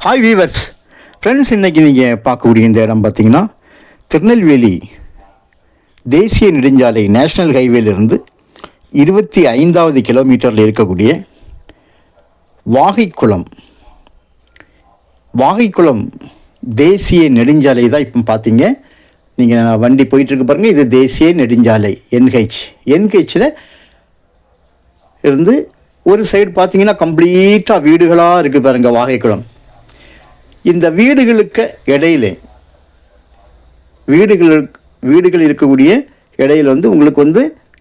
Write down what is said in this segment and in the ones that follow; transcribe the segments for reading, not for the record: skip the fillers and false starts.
Hi viewers friends, இன்றைக்கி நீங்கள் பார்க்கக்கூடிய இந்த இடம் பார்த்திங்கன்னா திருநெல்வேலி தேசிய நெடுஞ்சாலை நேஷ்னல் ஹைவேலிருந்து 25வது கிலோமீட்டரில் இருக்கக்கூடிய வாகைக்குளம் தேசிய நெடுஞ்சாலை தான் இப்போ பார்த்தீங்க. நீங்கள் வண்டி போயிட்டுருக்கு பாருங்கள், இது தேசிய நெடுஞ்சாலை என்ஹெச்சில் இருந்து ஒரு சைடு பார்த்தீங்கன்னா கம்ப்ளீட்டாக வீடுகளாக இருக்குது பாருங்கள் வாகைக்குளம். இந்த வீடுகளுக்கு இடையில வீடுகள் இருக்கக்கூடிய இடையில உங்களுக்கு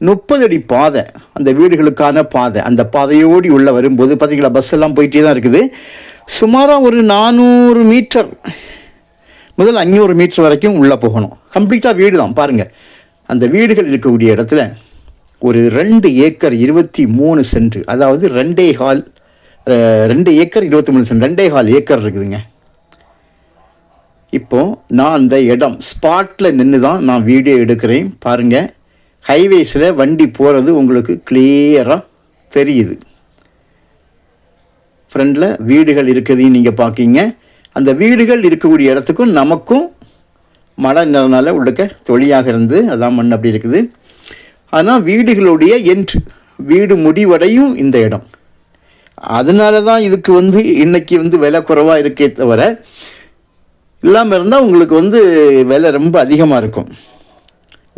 30 அடி பாதை, அந்த வீடுகளுக்கான பாதை, அந்த பாதையோடி உள்ளே வரும்போது பார்த்தீங்களா பஸ் எல்லாம் போயிட்டே தான் இருக்குது. சுமாராக ஒரு 400 மீட்டர் முதல் 500 மீட்டர் வரைக்கும் உள்ளே போகணும். கம்ப்ளீட்டாக வீடு தான் பாருங்கள். அந்த வீடுகள் இருக்கக்கூடிய இடத்துல ஒரு 2 ஏக்கர் 23 சென்ட், அதாவது 2 ஏக்கர் 23 சென்ட், 2.25 ஏக்கர் இருக்குதுங்க. இப்போது நான் அந்த இடம் ஸ்பாட்டில் நின்று தான் நான் வீடியோ எடுக்கிறேன் பாருங்கள். ஹைவேஸில் வண்டி போகிறது உங்களுக்கு கிளியராக தெரியுது. ஃப்ரண்டில் வீடுகள் இருக்குதுன்னு நீங்கள் பார்க்கிங்க. அந்த வீடுகள் இருக்கக்கூடிய இடத்துக்கும் நமக்கும் மழை நிறனால உள்ளக்க தொழியாக இருந்து அதான் மண் அப்படி இருக்குது. ஆனால் வீடுகளுடைய வீடு முடிவடையும் இந்த இடம். அதனால தான் இதுக்கு இன்றைக்கி விலை குறைவாக இருக்கே தவிர, இல்லாமல் இருந்தால் உங்களுக்கு விலை ரொம்ப அதிகமாக இருக்கும்.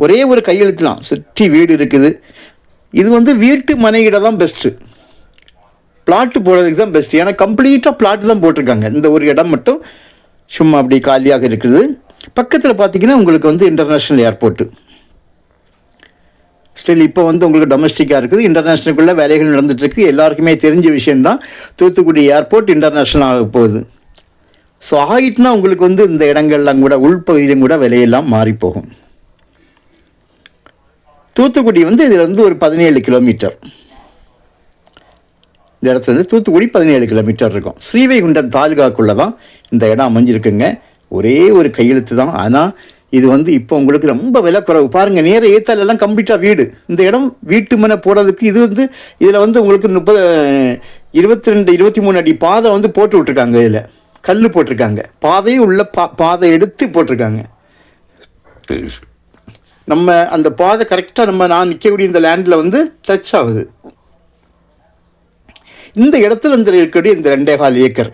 ஒரே ஒரு கையெழுத்துலாம் சுற்றி வீடு இருக்குது. இது வீட்டு மனையிட தான் பெஸ்ட்டு, பிளாட்டு போடுறதுக்கு தான் பெஸ்ட்டு. ஏன்னா கம்ப்ளீட்டாக பிளாட்டு தான் போட்டிருக்காங்க. இந்த ஒரு இடம் மட்டும் சும்மா அப்படி காலியாக இருக்குது. பக்கத்தில் பார்த்திங்கன்னா உங்களுக்கு இன்டர்நேஷ்னல் ஏர்போர்ட்டு ஸ்டில் இப்போ உங்களுக்கு டொமஸ்டிக்காக இருக்குது. இன்டர்நேஷ்னலுக்குள்ளே வேலைகள் நடந்துகிட்ருக்கு. எல்லாருக்குமே தெரிஞ்ச விஷயந்தான். தூத்துக்குடி ஏர்போர்ட் இன்டர்நேஷ்னல் ஆக போகுது. ஸோ ஆகிட்டுனா உங்களுக்கு இந்த இடங்கள்லாம் கூட உள்பகுதியிலும் கூட விலையெல்லாம் மாறிப்போகும். தூத்துக்குடி இதில் ஒரு 17 கிலோமீட்டர், இந்த இடத்துல தூத்துக்குடி 17 கிலோமீட்டர் இருக்கும். ஸ்ரீவைகுண்டம் தாலுகாக்குள்ளே தான் இந்த இடம் அமைஞ்சிருக்குங்க. ஒரே ஒரு கையெழுத்து தான். ஆனால் இது இப்போ உங்களுக்கு ரொம்ப விலை குறைவு. பாருங்கள், நேர ஏத்தாலெல்லாம் கம்ப்ளீட்டாக வீடு. இந்த இடம் வீட்டு மனை போடுறதுக்கு இதில் உங்களுக்கு 23 அடி பாதை போட்டு விட்ருக்காங்க. இதில் கல் போட்டிருக்காங்க. பாதையும் உள்ள பாதை எடுத்து போட்டிருக்காங்க. நம்ம அந்த பாதை கரெக்டாக நான் நிற்கக்கூடிய இந்த லேண்டில் டச் ஆகுது. இந்த இடத்துல இருக்கக்கூடிய இந்த 2.25 ஏக்கர்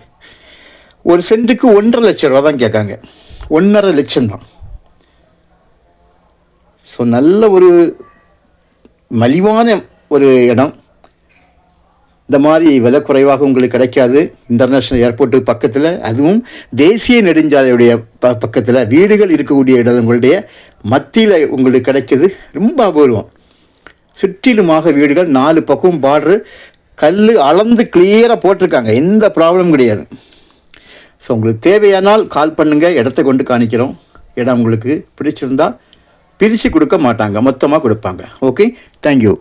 ஒரு சென்ட்டுக்கு 1.5 லட்சம் ரூபா தான் கேட்காங்க. 1.5 லட்சம் தான். ஸோ நல்ல ஒரு மலிவான ஒரு இடம். இந்த மாதிரி விலை குறைவாக உங்களுக்கு கிடைக்காது. இன்டர்நேஷ்னல் ஏர்போர்ட்டு பக்கத்தில், அதுவும் தேசிய நெடுஞ்சாலையுடைய பக்கத்தில் வீடுகள் இருக்கக்கூடிய இடம் உங்களுடைய மத்தியில் உங்களுக்கு கிடைக்கிது. ரொம்ப அபூர்வம். சுற்றிலுமாக வீடுகள், 4 பக்கம் பார்டரு, கல் அளந்து கிளியராக போட்டிருக்காங்க. எந்த ப்ராப்ளமும் கிடையாது. ஸோ உங்களுக்கு தேவையானால் கால் பண்ணுங்கள், இடத்த கொண்டு காணிக்கிறோம். இடம் உங்களுக்கு பிடிச்சிருந்தால் பிரித்து கொடுக்க மாட்டாங்க, மொத்தமாக கொடுப்பாங்க. Okay, thank you.